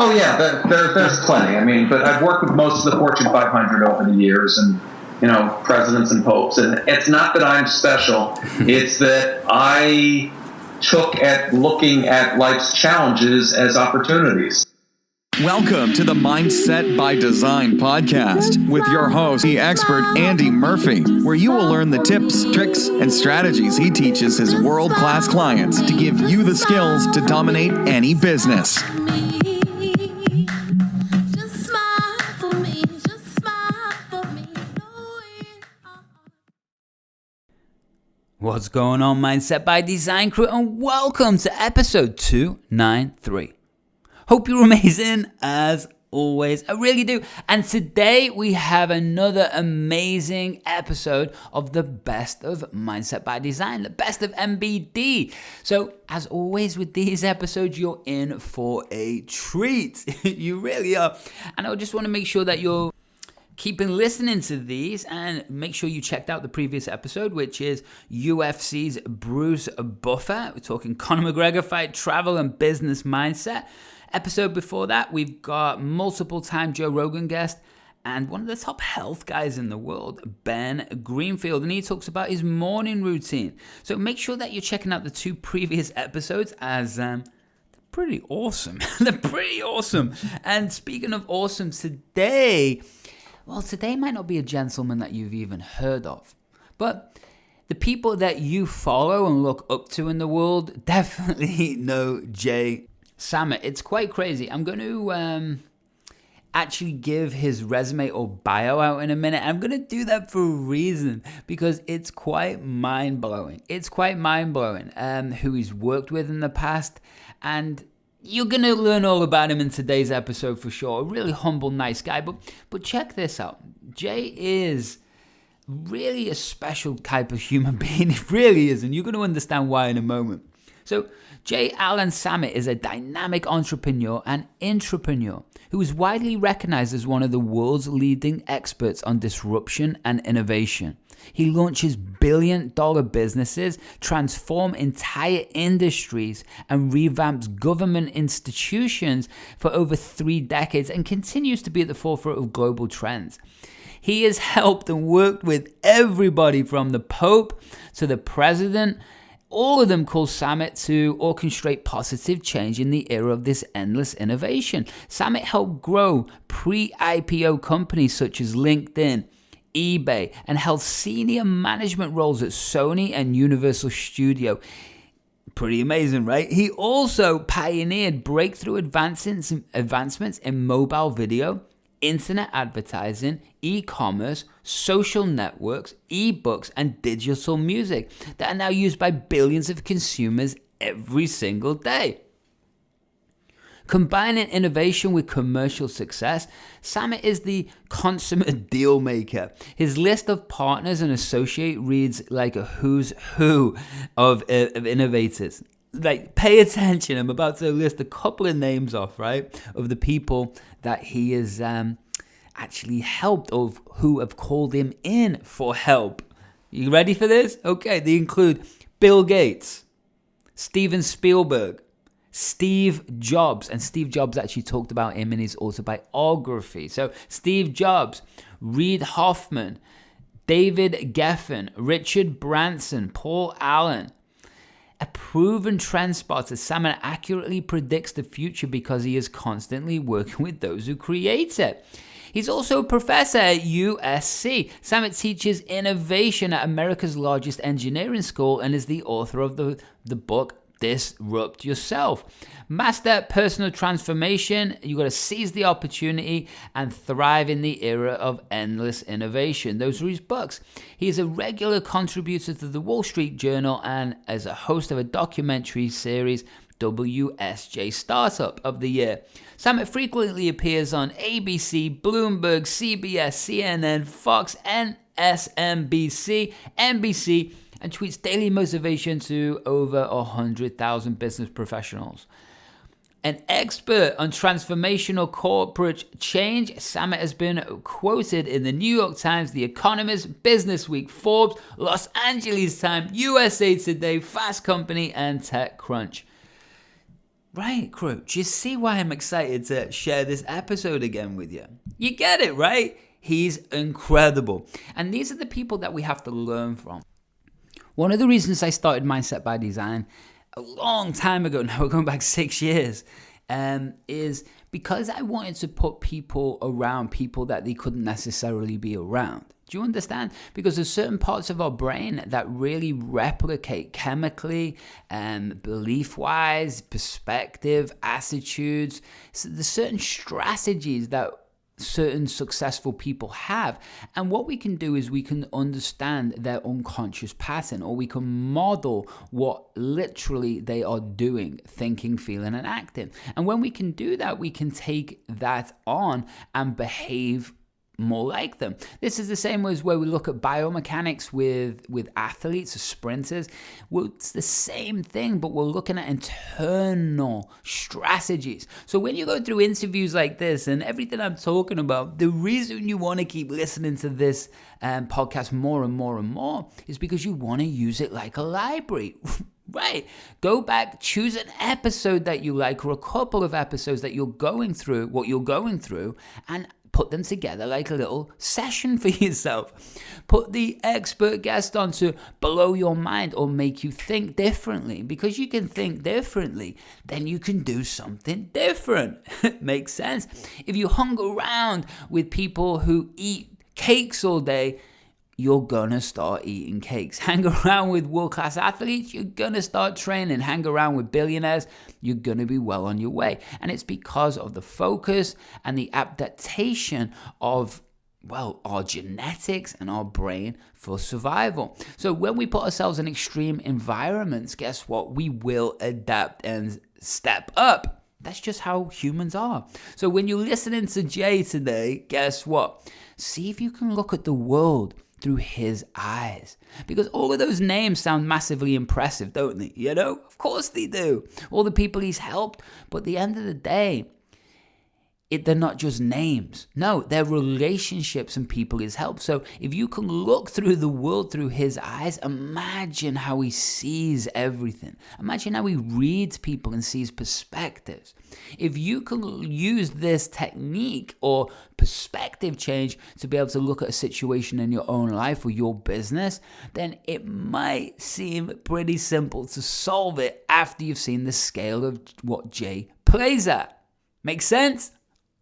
Oh yeah, there's plenty. I mean, but I've worked with most of the Fortune 500 over the years, and presidents and popes. And it's not that I'm special; it's that I took at looking at life's challenges as opportunities. Welcome to the Mindset by Design podcast with your host, the expert Andy Murphy, where you will learn the tips, tricks, and strategies he teaches his world-class clients to give you the skills to dominate any business. What's going on, Mindset by Design crew, and welcome to episode 293. Hope you're amazing as always. I really do. And today we have another amazing episode of the best of Mindset by Design, the best of MBD. So as always with these episodes, you're in for a treat. You really are. And I just want to make sure that you're keeping listening to these, and make sure you checked out the previous episode, which is UFC's Bruce Buffer. We're talking Conor McGregor fight, travel, and business mindset. Episode before that, we've got multiple-time Joe Rogan guest and one of the top health guys in the world, Ben Greenfield, and he talks about his morning routine. So make sure that you're checking out the two previous episodes, as they're pretty awesome. They're pretty awesome. And speaking of awesome, today might not be a gentleman that you've even heard of, but the people that you follow and look up to in the world definitely know Jay Samit. It's quite crazy. I'm going to actually give his resume or bio out in a minute. I'm going to do that for a reason, because it's quite mind-blowing. It's quite mind-blowing who he's worked with in the past, and you're going to learn all about him in today's episode for sure. A really humble, nice guy. But check this out. Jay is really a special type of human being. He really is, and you're going to understand why in a moment. So Jay Allen Samit is a dynamic entrepreneur and intrapreneur who is widely recognized as one of the world's leading experts on disruption and innovation. He launches billion-dollar businesses, transforms entire industries, and revamps government institutions for over 3 decades, and continues to be at the forefront of global trends. He has helped and worked with everybody from the Pope to the President. All of them call Samit to orchestrate positive change in the era of this endless innovation. Samit helped grow pre-IPO companies such as LinkedIn, eBay, and held senior management roles at Sony and Universal Studio. Pretty amazing, right? He also pioneered breakthrough advancements in mobile video, internet advertising, e-commerce, social networks, e-books, and digital music that are now used by billions of consumers every single day. Combining innovation with commercial success, Samit is the consummate deal maker. His list of partners and associates reads like a who's who of innovators. Like, pay attention. I'm about to list a couple of names off, right, of the people that he has actually helped, or who have called him in for help. You ready for this? Okay, they include Bill Gates, Steven Spielberg, Steve Jobs, and Steve Jobs actually talked about him in his autobiography. So Steve Jobs, Reid Hoffman, David Geffen, Richard Branson, Paul Allen. A proven trend spotter, Samit accurately predicts the future because he is constantly working with those who create it. He's also a professor at USC. Samit teaches innovation at America's largest engineering school and is the author of the book Disrupt Yourself. Master personal transformation. You got to seize the opportunity and thrive in the era of endless innovation. Those are his books. He is a regular contributor to the Wall Street Journal and as a host of a documentary series, WSJ Startup of the Year. Samit frequently appears on ABC, Bloomberg, CBS, CNN, Fox, MSNBC, NBC, and tweets daily motivation to over 100,000 business professionals. An expert on transformational corporate change, Samit has been quoted in the New York Times, The Economist, Business Week, Forbes, Los Angeles Times, USA Today, Fast Company, and TechCrunch. Right, crew. Do you see why I'm excited to share this episode again with you? You get it, right? He's incredible. And these are the people that we have to learn from. One of the reasons I started Mindset by Design a long time ago, now we're going back 6 years, is because I wanted to put people around people that they couldn't necessarily be around. Do you understand? Because there's certain parts of our brain that really replicate chemically, belief-wise, perspective, attitudes. So there's certain strategies that certain successful people have, and what we can do is we can understand their unconscious pattern, or we can model what literally they are doing, thinking, feeling, and acting. And when we can do that, we can take that on and behave more like them. This is the same as where we look at biomechanics with athletes or sprinters. Well, it's the same thing, but we're looking at internal strategies. So when you go through interviews like this and everything I'm talking about, the reason you want to keep listening to this podcast more and more and more is because you want to use it like a library. Right. Go back, choose an episode that you like, or a couple of episodes that you're going through, and put them together like a little session for yourself. Put the expert guest on to blow your mind or make you think differently. Because you can think differently, then you can do something different. Makes sense? If you hung around with people who eat cakes all day, you're gonna start eating cakes. Hang around with world-class athletes, you're gonna start training. Hang around with billionaires, you're gonna be well on your way. And it's because of the focus and the adaptation of, well, our genetics and our brain for survival. So when we put ourselves in extreme environments, guess what? We will adapt and step up. That's just how humans are. So when you're listening to Jay today, guess what? See if you can look at the world through his eyes. Because all of those names sound massively impressive, don't they? You know, of course they do. All the people he's helped. But at the end of the day, they're not just names. No, they're relationships and people he's helped. So if you can look through the world through his eyes, imagine how he sees everything. Imagine how he reads people and sees perspectives. If you can use this technique or perspective change to be able to look at a situation in your own life or your business, then it might seem pretty simple to solve it after you've seen the scale of what Jay plays at. Make sense?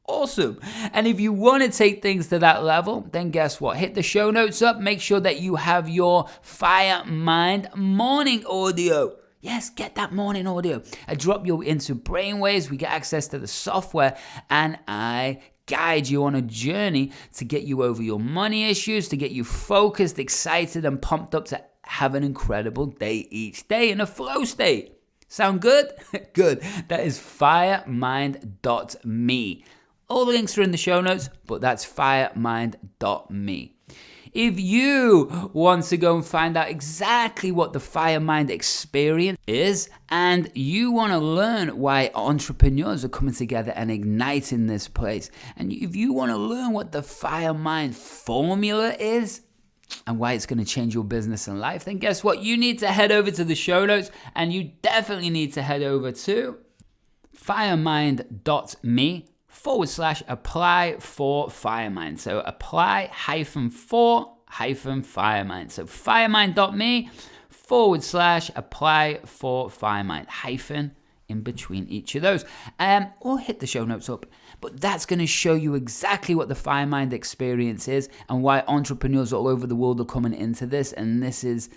Awesome. And if you want to take things to that level, then guess what? Hit the show notes up. Make sure that you have your FireMind morning audio. Yes, get that morning audio. I drop you into brainwaves. We get access to the software, and I guide you on a journey to get you over your money issues, to get you focused, excited, and pumped up to have an incredible day each day in a flow state. Sound good? Good. That is firemind.me. All the links are in the show notes, but that's firemind.me. If you want to go and find out exactly what the FireMind experience is, and you want to learn why entrepreneurs are coming together and igniting this place, and if you want to learn what the FireMind formula is, and why it's going to change your business and life, then guess what? You need to head over to the show notes, and you definitely need to head over to firemind.me/apply for FireMind. So apply-for-FireMind. So firemind.me/apply for FireMind. Hyphen in between each of those. Or hit the show notes up. But that's going to show you exactly what the FireMind experience is and why entrepreneurs all over the world are coming into this. And this is,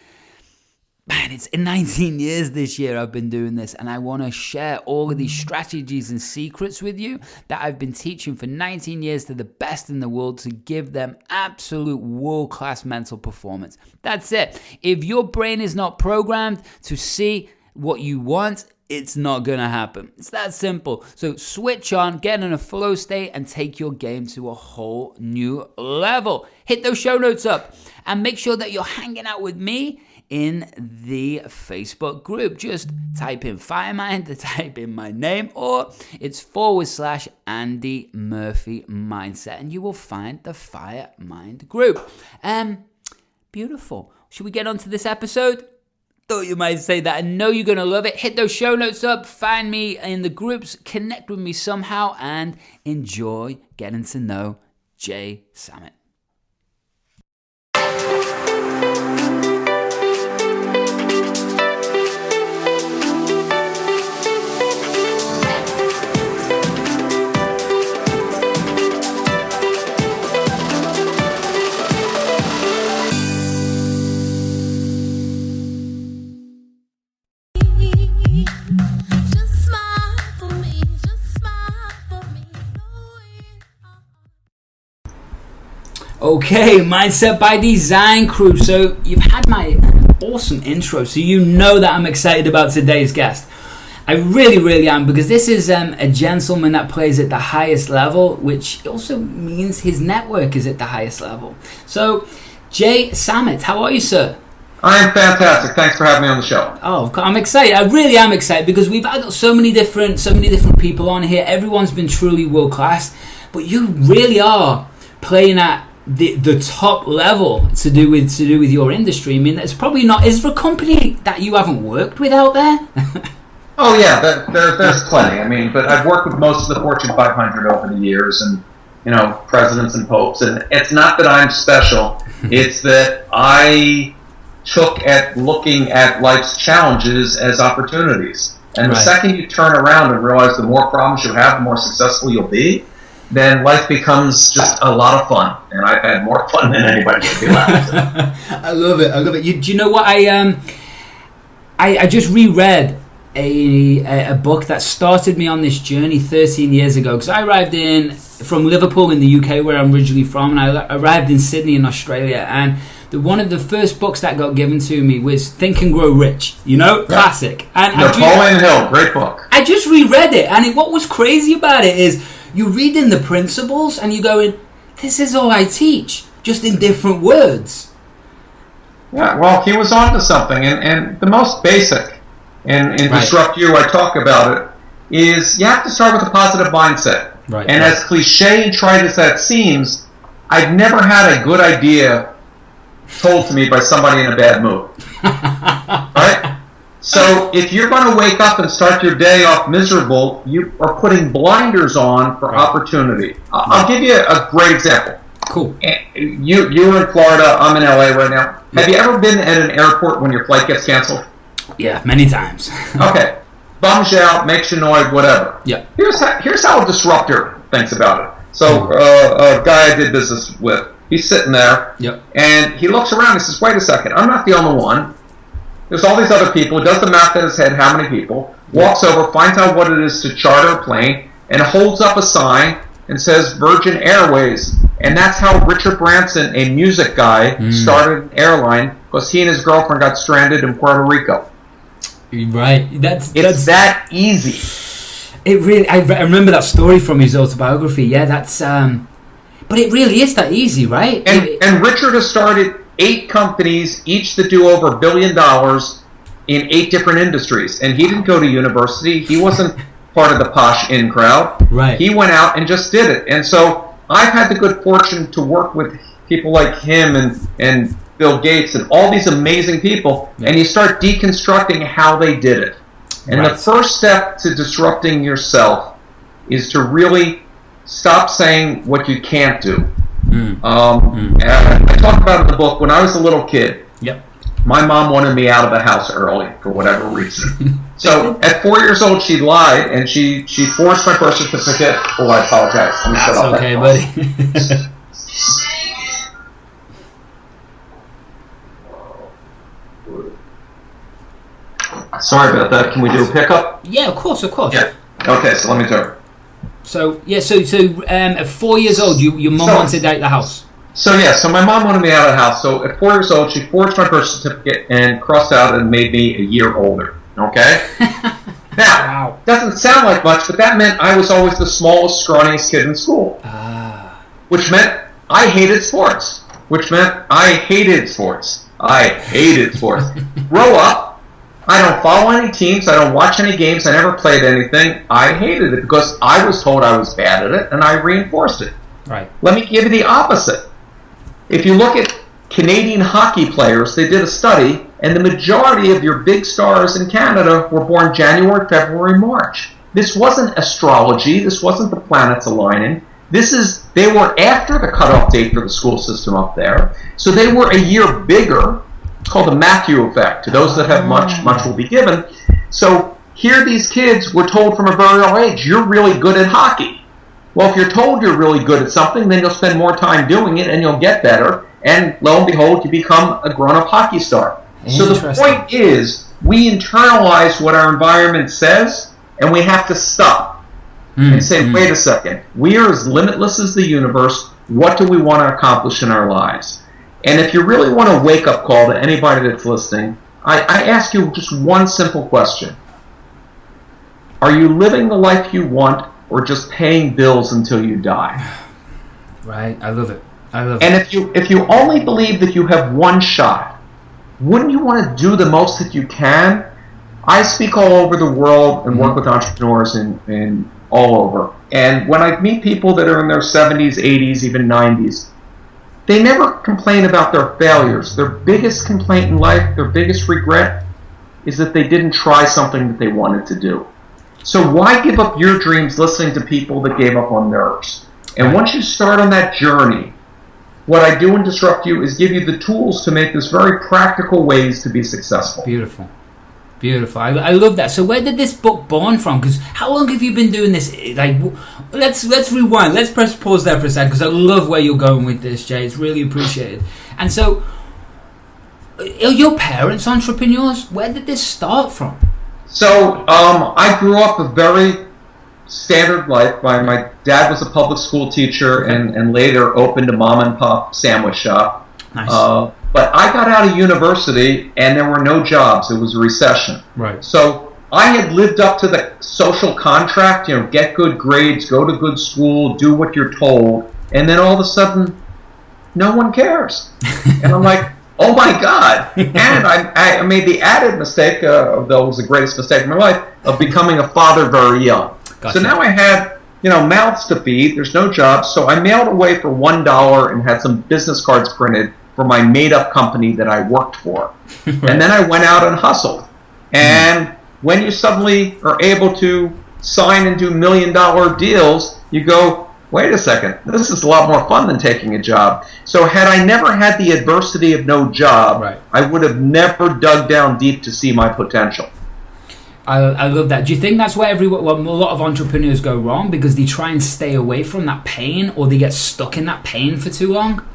man, it's 19 years this year I've been doing this, and I want to share all of these strategies and secrets with you that I've been teaching for 19 years to the best in the world to give them absolute world-class mental performance. That's it. If your brain is not programmed to see what you want, it's not going to happen. It's that simple. So switch on, get in a flow state, and take your game to a whole new level. Hit those show notes up, and make sure that you're hanging out with me in the Facebook group. Just type in FireMind, type in my name, or it's /Andy Murphy Mindset, and you will find the FireMind group. Beautiful. Should we get on to this episode? Thought you might say that. I know you're going to love it. Hit those show notes up, find me in the groups, connect with me somehow, and enjoy getting to know Jay Samit. Okay, Mindset by Design crew. So you've had my awesome intro, so you know that I'm excited about today's guest. I really, really am, because this is a gentleman that plays at the highest level, which also means his network is at the highest level. So, Jay Samit, how are you, sir? I am fantastic. Thanks for having me on the show. Oh, I'm excited. I really am excited, because we've had so many different people on here. Everyone's been truly world class, but you really are playing at the top level to do with your industry. I mean, there's probably not. Is there a company that you haven't worked with out there? Oh yeah, there's plenty. I mean, but I've worked with most of the Fortune 500 over the years, and presidents and popes. And it's not that I'm special. It's that I took at looking at life's challenges as opportunities. And the second you turn around and realize the more problems you have, the more successful you'll be, then life becomes just a lot of fun. And I've had more fun than anybody should be laughing. I love it. Do you know what? I just reread a book that started me on this journey 13 years ago, because I arrived from Liverpool in the UK, where I'm originally from, and I arrived in Sydney in Australia, and one of the first books that got given to me was Think and Grow Rich, classic. And Napoleon Hill, great book. I just reread it, and what was crazy about it is you're reading the principles and you're going, this is all I teach, just in different words. Yeah, well, he was onto something, and the most basic in Disrupt You, I talk about it, is you have to start with a positive mindset. Right. And as cliche and trite as that seems, I've never had a good idea told to me by somebody in a bad mood. Right? So if you're going to wake up and start your day off miserable, you are putting blinders on for opportunity. I'll give you a great example. Cool. You're in Florida, I'm in LA right now. Have you ever been at an airport when your flight gets canceled? Yeah, many times. Okay. Bums you out, makes you annoyed, whatever. Yeah. Here's how a disruptor thinks about it. So a guy I did business with, he's sitting there, and he looks around and says, wait a second, I'm not the only one. There's all these other people. He does the math in his head, how many people, walks over, finds out what it is to charter a plane, and holds up a sign and says Virgin Airways. And that's how Richard Branson, a music guy, started an airline, because he and his girlfriend got stranded in Puerto Rico. Right. That's that easy. It really. I remember that story from his autobiography. Yeah, that's. But it really is that easy, right? And Richard has started 8 companies, each that do over $1 billion in 8 different industries. And he didn't go to university. He wasn't part of the posh in crowd. Right. He went out and just did it. And so I've had the good fortune to work with people like him and Bill Gates and all these amazing people. Yeah. And you start deconstructing how they did it. And the first step to disrupting yourself is to really stop saying what you can't do. And I talk about it in the book. When I was a little kid, my mom wanted me out of the house early for whatever reason. So at 4 years old, she lied, and she forged my birth certificate. Oh, I apologize. Let me That's shut okay, buddy. Sorry about that. Can we do a pickup? Yeah, of course. Yeah. Okay, so let me turn. So at 4 years old, your mom wanted out of the house. So my mom wanted me out of the house. So at 4 years old, she forged my birth certificate and crossed out and made me a year older. Okay? Now, doesn't sound like much, but that meant I was always the smallest, scrawniest kid in school. Which meant I hated sports. I hated sports. Grow up. I don't follow any teams. I don't watch any games. I never played anything. I hated it because I was told I was bad at it, and I reinforced it. Right. Let me give you the opposite. If you look at Canadian hockey players, they did a study, And the majority of your big stars in Canada were born January, February, March. This wasn't astrology. This wasn't the planets aligning. They were after the cutoff date for the school system up there. So they were a year bigger. It's called the Matthew effect. To those that have much, much will be given. So here these kids were told from a very early age, you're really good at hockey. Well, if you're told you're really good at something, then you'll spend more time doing it and you'll get better. And lo and behold, you become a grown-up hockey star. So the point is, we internalize what our environment says, and we have to stop and say, wait a second, we are as limitless as the universe. What do we want to accomplish in our lives? And if you really want a wake-up call to anybody that's listening, I ask you just one simple question. Are you living the life you want or just paying bills until you die? Right, I love it. And if you only believe that you have one shot, wouldn't you want to do the most that you can? I speak all over the world and work with entrepreneurs in all over. And when I meet people that are in their 70s, 80s, even 90s, they never complain about their failures. Their biggest complaint in life, their biggest regret, is that they didn't try something that they wanted to do. So why give up your dreams listening to people that gave up on theirs? And once you start on that journey, what I do in Disrupt You is give you the tools to make this very practical ways to be successful. Beautiful. Beautiful. I love that. So where did this book born from? Because how long have you been doing this? Like, let's rewind. Let's press pause there for a second, because I love where you're going with this, Jay. It's really appreciated. And so, are your parents entrepreneurs? Where did this start from? So I grew up a very standard life. My dad was a public school teacher and later opened a mom and pop sandwich shop. Nice. But I got out of university and there were no jobs. It was a recession. Right. So I had lived up to the social contract, get good grades, go to good school, do what you're told. And then all of a sudden, no one cares. And I'm like, oh my God. And I made the added mistake, though it was the greatest mistake of my life, of becoming a father very young. Gotcha. So now I had, mouths to feed. There's no jobs. So I mailed away for $1 and had some business cards printed for my made-up company that I worked for. Right. And then I went out and hustled. And when you suddenly are able to sign and do $1 million deals, you go, wait a second, this is a lot more fun than taking a job. So had I never had the adversity of no job, right, I would have never dug down deep to see my potential. I love that. Do you think that's where a lot of entrepreneurs go wrong? Because they try and stay away from that pain, or they get stuck in that pain for too long?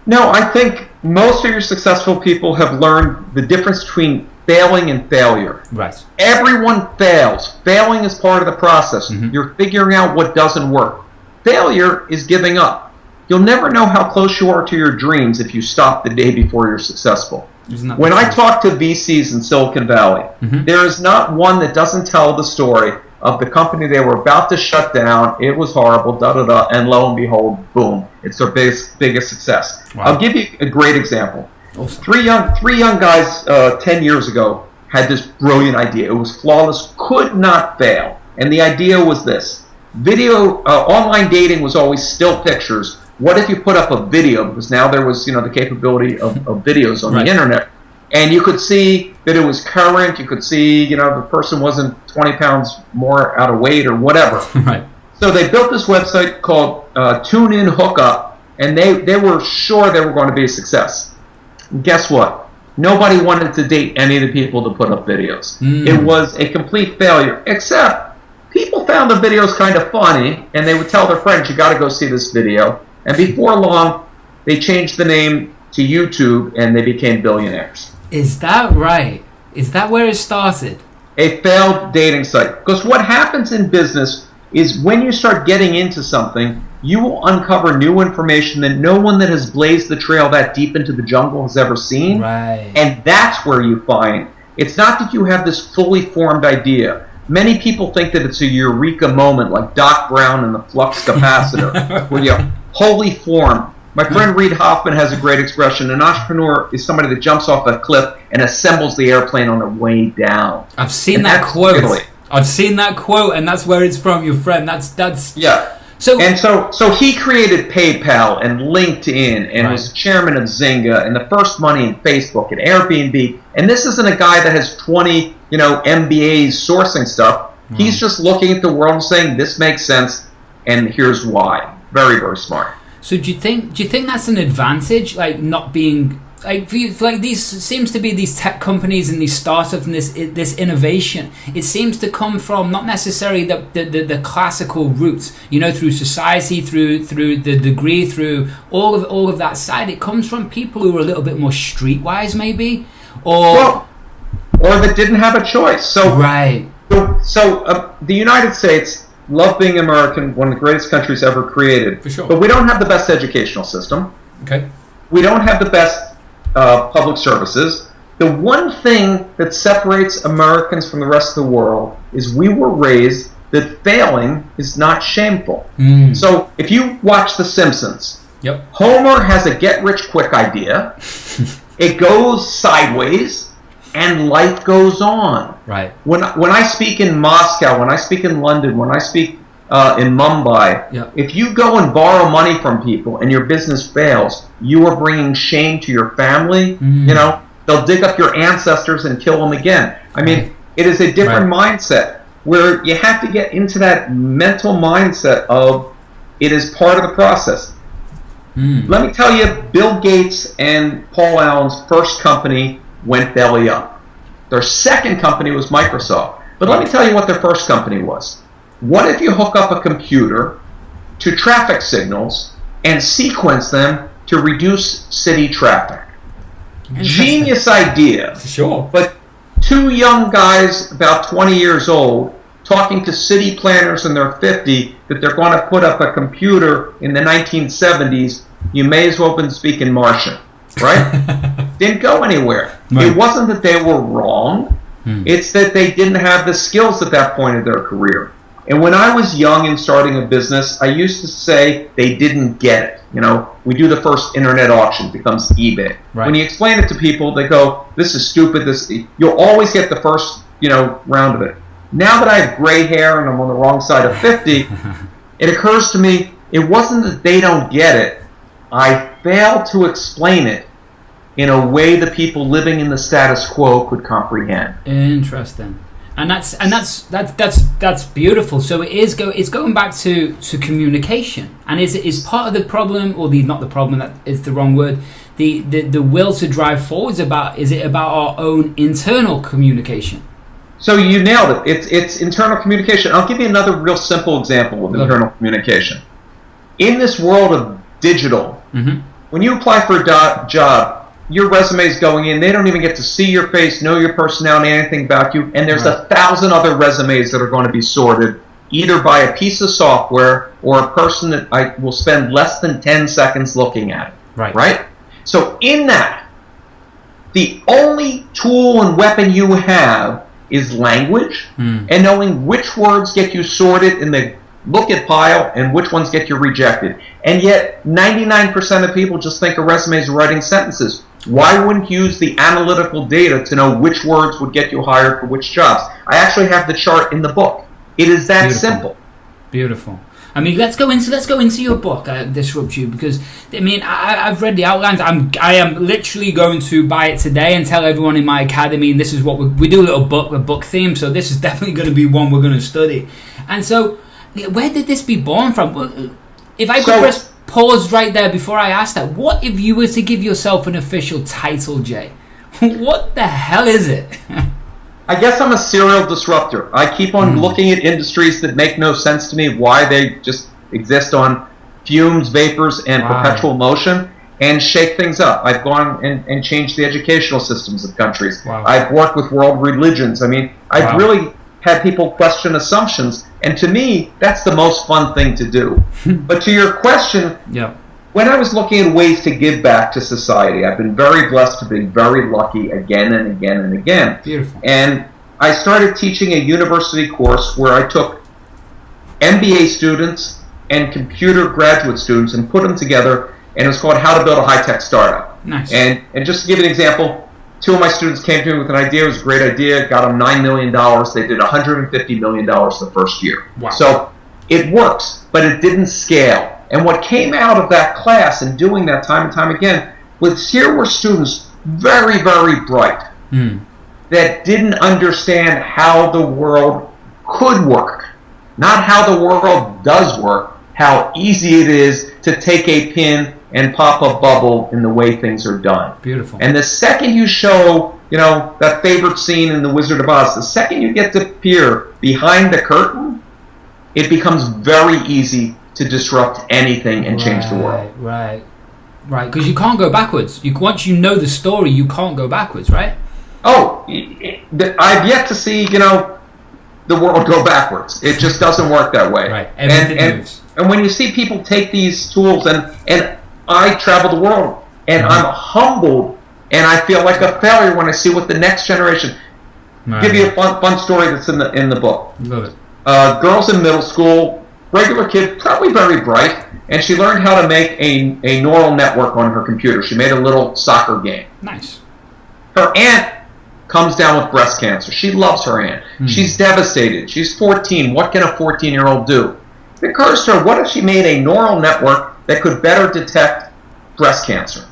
No, I think most of your successful people have learned the difference between failing and failure. Right. Everyone fails. Failing is part of the process. Mm-hmm. You're figuring out what doesn't work. Failure is giving up. You'll never know how close you are to your dreams if you stop the day before you're successful. When I talk to VCs in Silicon Valley, mm-hmm, there is not one that doesn't tell the story of the company they were about to shut down. It was horrible, da-da-da, and lo and behold, boom, it's their biggest success. Wow. I'll give you a great example. Awesome. Three young guys 10 years ago had this brilliant idea. It was flawless, could not fail. And the idea was this. Online dating was always still pictures. What if you put up a video? Because now there was, the capability of videos on, right, the internet. And you could see that it was current. You could see, the person wasn't 20 pounds more out of weight or whatever. Right. So they built this website called Tune In Hookup, and they were sure they were going to be a success. And guess what? Nobody wanted to date any of the people to put up videos. It was a complete failure, except people found the videos kind of funny, and they would tell their friends, you got to go see this video. And before long, they changed the name to YouTube, and they became billionaires. Is that right? Is that where it started? A failed dating site. Because what happens in business is when you start getting into something, you will uncover new information that no one that has blazed the trail that deep into the jungle has ever seen. Right. And that's where you find. It's not that you have this fully formed idea. Many people think that it's a eureka moment like Doc Brown and the flux capacitor, where you wholly formed. My friend Reid Hoffman has a great expression. An entrepreneur is somebody that jumps off a cliff and assembles the airplane on the way down. I've seen that quote. I've seen that quote, and that's where it's from, your friend. That's yeah. So he created PayPal and LinkedIn and was chairman of Zynga and the first money in Facebook and Airbnb. And this isn't a guy that has 20, MBAs sourcing stuff. He's just looking at the world and saying, this makes sense, and here's why. Very, very smart. So do you think that's an advantage, like not being like these seems to be these tech companies and these startups and this innovation? It seems to come from not necessarily the classical roots, through society, through the degree, through all of that side. It comes from people who are a little bit more streetwise, maybe, or that didn't have a choice. So the United States. Love being American, one of the greatest countries ever created. For sure. But we don't have the best educational system. Okay. We don't have the best public services. The one thing that separates Americans from the rest of the world is we were raised that failing is not shameful. So if you watch The Simpsons, Homer has a get-rich-quick idea. It goes sideways. And life goes on. Right. When I speak in Moscow, when I speak in London, when I speak in Mumbai, if you go and borrow money from people and your business fails, you are bringing shame to your family. They'll dig up your ancestors and kill them again. I mean, it is a different mindset where you have to get into that mental mindset of it is part of the process. Let me tell you, Bill Gates and Paul Allen's first company went belly up. Their second company was Microsoft. But let me tell you what their first company was. What if you hook up a computer to traffic signals and sequence them to reduce city traffic? Genius idea. Sure. But two young guys, about 20 years old, talking to city planners in their 50 that they're going to put up a computer in the 1970s, you may as well have been speaking Martian. Right? Didn't go anywhere. Right. It wasn't that they were wrong. It's that they didn't have the skills at that point of their career. And when I was young and starting a business, I used to say they didn't get it. We do the first internet auction, it becomes eBay. Right. When you explain it to people, they go, this is stupid. You'll always get the first, round of it. Now that I have gray hair and I'm on the wrong side of 50, it occurs to me, it wasn't that they don't get it. I failed to explain it in a way that people living in the status quo could comprehend. Interesting, and that's beautiful. So it's going back to communication, and is part of the problem, or not the problem, that is the wrong word. The will to drive forward is it about our own internal communication? So you nailed it. It's internal communication. I'll give you another real simple example of internal communication. In this world of digital, when you apply for a job, your resume is going in. They don't even get to see your face, know your personality, anything about you. And there's 1,000 other resumes that are going to be sorted either by a piece of software or a person that I will spend less than 10 seconds looking at it. Right? So in that, the only tool and weapon you have is language and knowing which words get you sorted in the look at pile and which ones get you rejected. And yet 99% of people just think a resume is writing sentences. Why wouldn't you use the analytical data to know which words would get you hired for which jobs? I actually have the chart in the book. It is that simple. Beautiful. I mean, let's go into your book, Disrupt You, because I mean, I've read the outlines. I am literally going to buy it today and tell everyone in my academy. And this is what we do, a book theme. So this is definitely going to be one we're going to study. And so, where did this be born from? If I could press pause right there before I ask that, what if you were to give yourself an official title, Jay? What the hell is it? I guess I'm a serial disruptor. I keep on looking at industries that make no sense to me, why they just exist on fumes, vapors, and perpetual motion, and shake things up. I've gone and changed the educational systems of countries. I've worked with world religions. I mean, I've really had people question assumptions, and to me, that's the most fun thing to do. But to your question, when I was looking at ways to give back to society, I've been very blessed to be very lucky again and again and again. Beautiful. And I started teaching a university course where I took MBA students and computer graduate students and put them together, and it was called How to Build a High-Tech Startup. Nice. And just to give you an example, two of my students came to me with an idea. It was a great idea. Got them $9 million. They did $150 million the first year. Wow. So it works, but it didn't scale. And what came out of that class and doing that time and time again was here were students very, very bright that didn't understand how the world could work. Not how the world does work, how easy it is to take a pin and pop a bubble in the way things are done. Beautiful. And the second you show, that favorite scene in The Wizard of Oz, the second you get to peer behind the curtain, it becomes very easy to disrupt anything and change the world. Right. Because you can't go backwards. Once you know the story, you can't go backwards, right? Oh, I've yet to see, the world go backwards. It just doesn't work that way. Right. Everything moves. And when you see people take these tools, and I travel the world, and I'm humbled, and I feel like a failure when I see what the next generation. Right. Give you a fun story that's in the book. Love it. Girls in middle school, regular kid, probably very bright, and she learned how to make a neural network on her computer. She made a little soccer game. Nice. Her aunt comes down with breast cancer. She loves her aunt. She's devastated. She's 14. What can a 14-year-old do? It occurs to her, what if she made a neural network that could better detect breast cancer?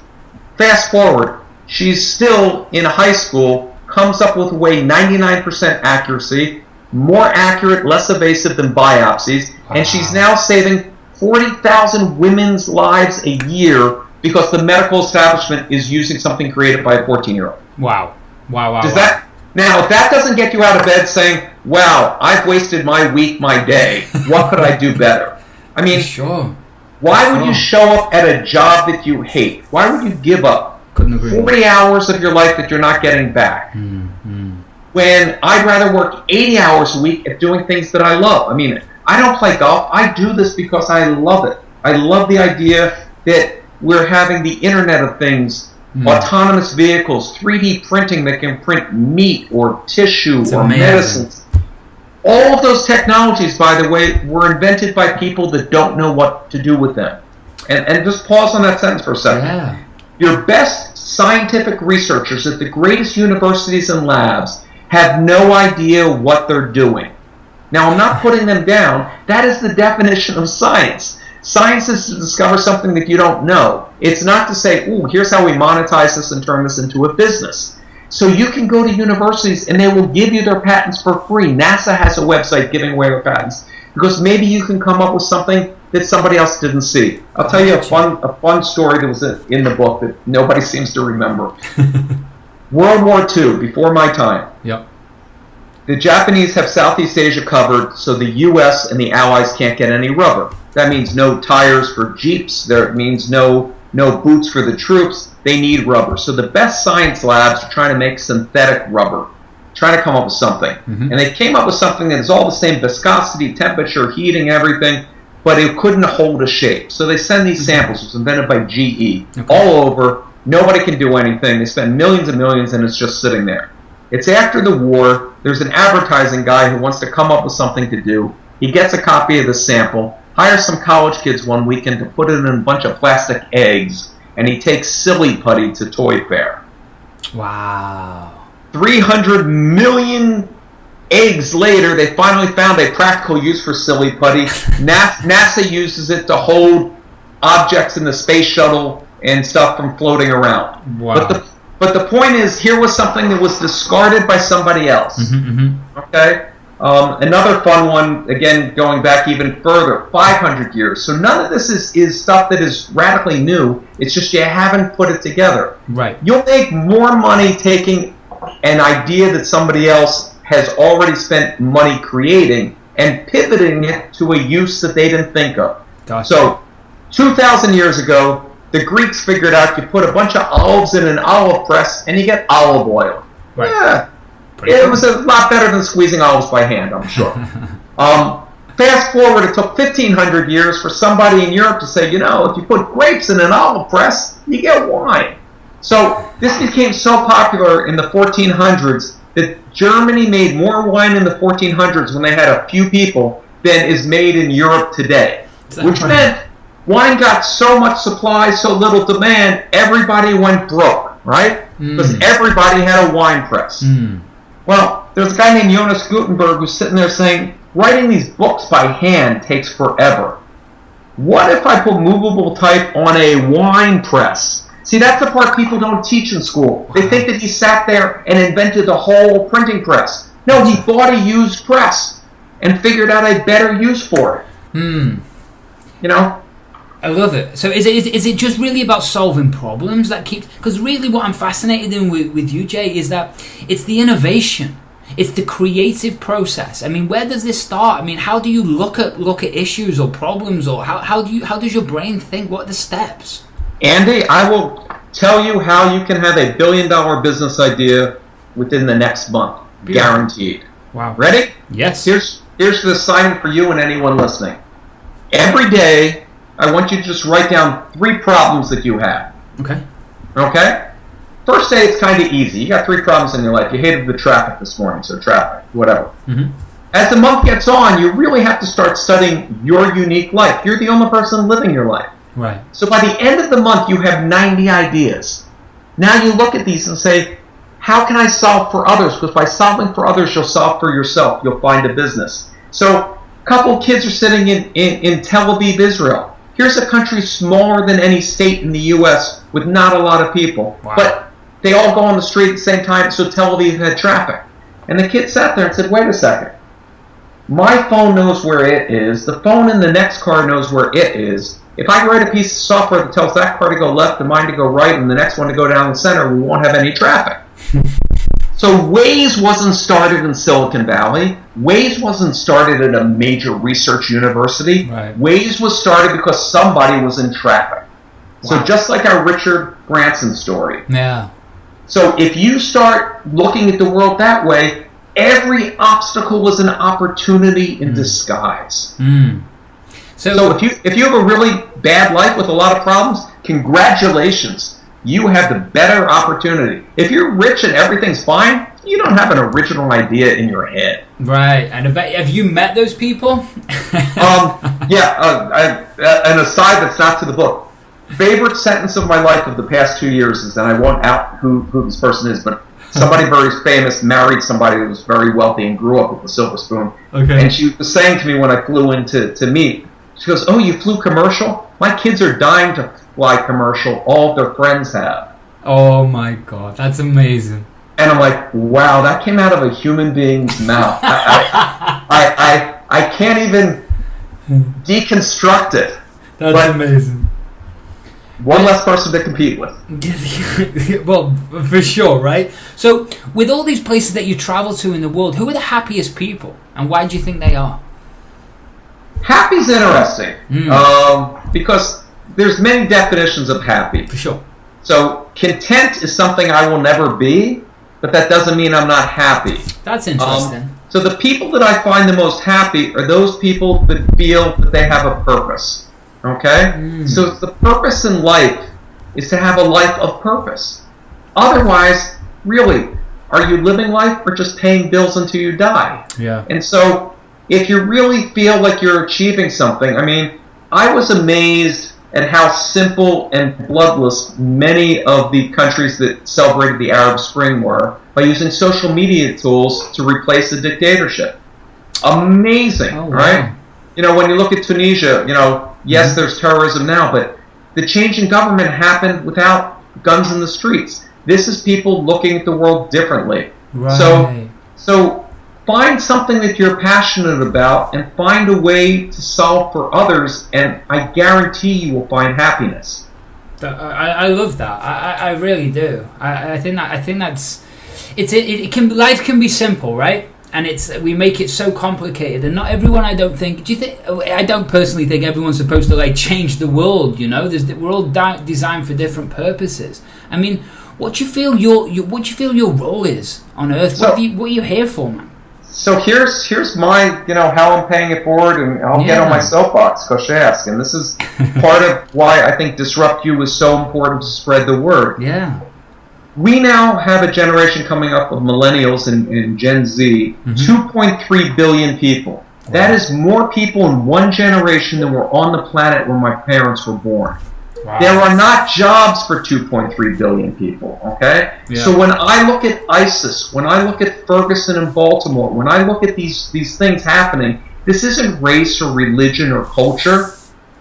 Fast forward, she's still in high school, comes up with a way 99% accuracy, more accurate, less evasive than biopsies, and she's now saving 40,000 women's lives a year because the medical establishment is using something created by a 14-year-old. Wow. Now, if that doesn't get you out of bed saying, wow, I've wasted my week, my day, what could I do better? I mean, sure. Why would you show up at a job that you hate? Why would you give up 40 hours of your life that you're not getting back? When I'd rather work 80 hours a week at doing things that I love. I mean, I don't play golf. I do this because I love it. I love the idea that we're having the Internet of Things, autonomous vehicles, 3D printing that can print meat or tissue or medicines. All of those technologies, by the way, were invented by people that don't know what to do with them. And just pause on that sentence for a second. Yeah. Your best scientific researchers at the greatest universities and labs have no idea what they're doing. Now, I'm not putting them down. That is the definition of science. Science is to discover something that you don't know. It's not to say, ooh, here's how we monetize this and turn this into a business. So you can go to universities and they will give you their patents for free. NASA has a website giving away their patents because maybe you can come up with something that somebody else didn't see. I'll tell you a fun story that was in the book that nobody seems to remember. World War II, before my time. Yep. The Japanese have Southeast Asia covered, so the U.S. and the Allies can't get any rubber. That means no tires for Jeeps. That means no boots for the troops. They need rubber. So the best science labs are trying to make synthetic rubber, trying to come up with something. And they came up with something that is all the same viscosity, temperature, heating, everything, but it couldn't hold a shape. So they send these samples. It was invented by GE all over. Nobody can do anything. They spend millions and millions, and it's just sitting there. It's after the war. There's an advertising guy who wants to come up with something to do. He gets a copy of the sample, hires some college kids one weekend to put it in a bunch of plastic eggs, and he takes silly putty to Toy Fair. Wow. 300 million eggs later, they finally found a practical use for silly putty. NASA uses it to hold objects in the space shuttle and stuff from floating around. Wow. But the point is, here was something that was discarded by somebody else. Okay? Another fun one, again, going back even further, 500 years. So none of this is stuff that is radically new. It's just you haven't put it together. Right. You'll make more money taking an idea that somebody else has already spent money creating and pivoting it to a use that they didn't think of. Gotcha. So 2,000 years ago, the Greeks figured out you put a bunch of olives in an olive press and you get olive oil. Right. Yeah. It was a lot better than squeezing olives by hand, I'm sure. Fast forward, it took 1,500 years for somebody in Europe to say, if you put grapes in an olive press, you get wine. So this became so popular in the 1400s that Germany made more wine in the 1400s when they had a few people than is made in Europe today. Which meant wine got so much supply, so little demand, everybody went broke, right? Because everybody had a wine press. Well, there's a guy named Jonas Gutenberg who's sitting there saying, writing these books by hand takes forever. What if I put movable type on a wine press? See, that's the part people don't teach in school. They think that he sat there and invented the whole printing press. No, he bought a used press and figured out a better use for it. You know? I love it. So is it just really about solving problems that keeps... Because really what I'm fascinated in with you, Jay, is that it's the innovation. It's the creative process. I mean, where does this start? I mean, how do you look at issues or problems, or how does your brain think? What are the steps? Andy, I will tell you how you can have $1 billion business idea within the next month. Guaranteed. Wow. Ready? Yes. Here's the assignment for you and anyone listening. Every day, I want you to just write down 3 problems that you have. Okay? First day, it's kind of easy. You got 3 problems in your life. You hated the traffic this morning, so traffic, whatever. As the month gets on, you really have to start studying your unique life. You're the only person living your life. Right. So by the end of the month, you have 90 ideas. Now you look at these and say, how can I solve for others? Because by solving for others, you'll solve for yourself. You'll find a business. So a couple of kids are sitting in Tel Aviv, Israel. Here's a country smaller than any state in the U.S. with not a lot of people. Wow. But they all go on the street at the same time, so Tel Aviv had traffic. And the kid sat there and said, wait a second. My phone knows where it is. The phone in the next car knows where it is. If I write a piece of software that tells that car to go left and mine to go right and the next one to go down the center, we won't have any traffic. So Waze wasn't started in Silicon Valley. Waze wasn't started at a major research university. Right. Waze was started because somebody was in traffic. Wow. So just like our Richard Branson story. Yeah. So if you start looking at the world that way, every obstacle is an opportunity in disguise. So if you have a really bad life with a lot of problems, congratulations. You have the better opportunity. If you're rich and everything's fine, you don't have an original idea in your head. Right. And have you met those people? Yeah. An aside that's not to the book. Favorite sentence of my life of the past 2 years is, and I won't out who this person is, but somebody very famous married somebody who was very wealthy and grew up with a silver spoon. Okay. And she was saying to me when I flew in to meet, she goes, oh, you flew commercial? My kids are dying to fly commercial. All of their friends have. Oh my God, that's amazing. And I'm like, wow, that came out of a human being's mouth. I can't even deconstruct it. That's amazing. One less person to compete with. Well, for sure, right? So, with all these places that you travel to in the world, who are the happiest people? And why do you think they are? Happy's interesting. Because there's many definitions of happy. For sure. So, content is something I will never be, but that doesn't mean I'm not happy. That's interesting. So the people that I find the most happy are those people that feel that they have a purpose. Okay? So the purpose in life is to have a life of purpose. Otherwise, really, are you living life or just paying bills until you die? Yeah. And so if you really feel like you're achieving something, I mean, I was amazed at how simple and bloodless many of the countries that celebrated the Arab Spring were by using social media tools to replace a dictatorship. Amazing, right? You know, when you look at Tunisia, you know, yes, there's terrorism now, but the change in government happened without guns in the streets. This is people looking at the world differently. Right. So find something that you're passionate about and find a way to solve for others, and I guarantee you will find happiness. I love that. I really do. I think that's life can be simple, right? And we make it so complicated, and not everyone. I don't personally think everyone's supposed to like change the world. You know, we're all designed for different purposes. I mean, what do you feel your role is on Earth? What are you here for, man? So here's my, you know, how I'm paying it forward, and I'll get on my soapbox, Koshask, and this is part of why I think Disrupt You is so important to spread the word. Yeah. We now have a generation coming up of millennials and Gen Z, 2.3 billion people. That is more people in one generation than were on the planet when my parents were born. Wow. There are not jobs for 2.3 billion people, okay? Yeah. So when I look at ISIS, when I look at Ferguson and Baltimore, when I look at these things happening, this isn't race or religion or culture.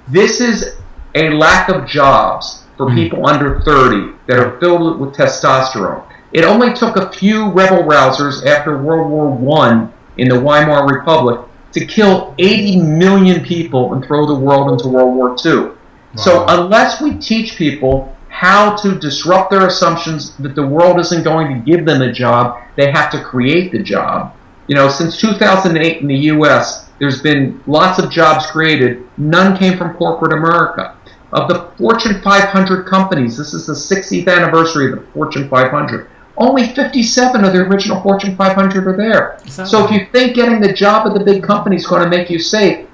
This is a lack of jobs for people under 30 that are filled with testosterone. It only took a few rebel rousers after World War I in the Weimar Republic to kill 80 million people and throw the world into World War II. Wow. So unless we teach people how to disrupt their assumptions that the world isn't going to give them a job, they have to create the job. You know, since 2008 in the U.S., there's been lots of jobs created. None came from corporate America. Of the Fortune 500 companies, this is the 60th anniversary of the Fortune 500, only 57 of the original Fortune 500 are there. So if you think getting the job at the big company is going to make you safe,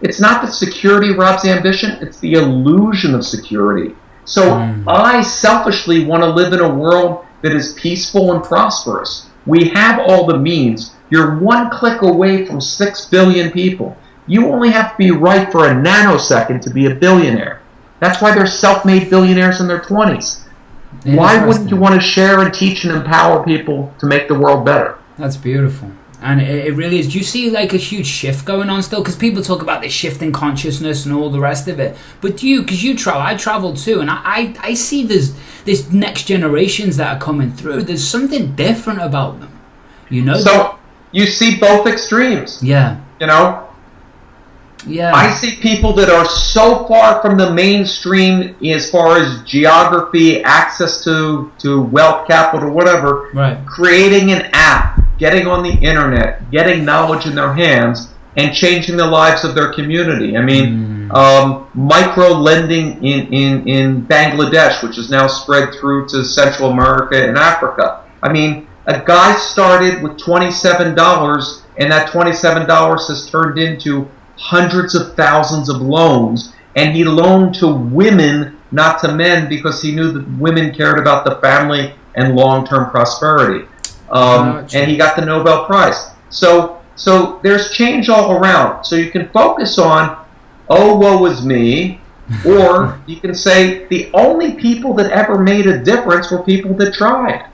it's not that security robs ambition, it's the illusion of security. So I selfishly want to live in a world that is peaceful and prosperous. We have all the means. You're one click away from 6 billion people. You only have to be right for a nanosecond to be a billionaire. That's why there's self-made billionaires in their 20s. Why wouldn't you want to share and teach and empower people to make the world better? That's beautiful. And it really is. Do you see like a huge shift going on still? Because people talk about this shift in consciousness and all the rest of it. But do you, because you travel, I travel too, and I see this next generations that are coming through. There's something different about them. You know? So you see both extremes. Yeah. You know? Yeah. I see people that are so far from the mainstream as far as geography, access to wealth, capital, whatever, right. Creating an app, getting on the internet, getting knowledge in their hands, and changing the lives of their community. I mean, micro lending in Bangladesh, which is now spread through to Central America and Africa. I mean, a guy started with $27, and that $27 has turned into hundreds of thousands of loans, and he loaned to women, not to men, because he knew that women cared about the family and long-term prosperity. And he got the Nobel Prize. So there's change all around. So you can focus on, oh, woe is me, or you can say the only people that ever made a difference were people that tried.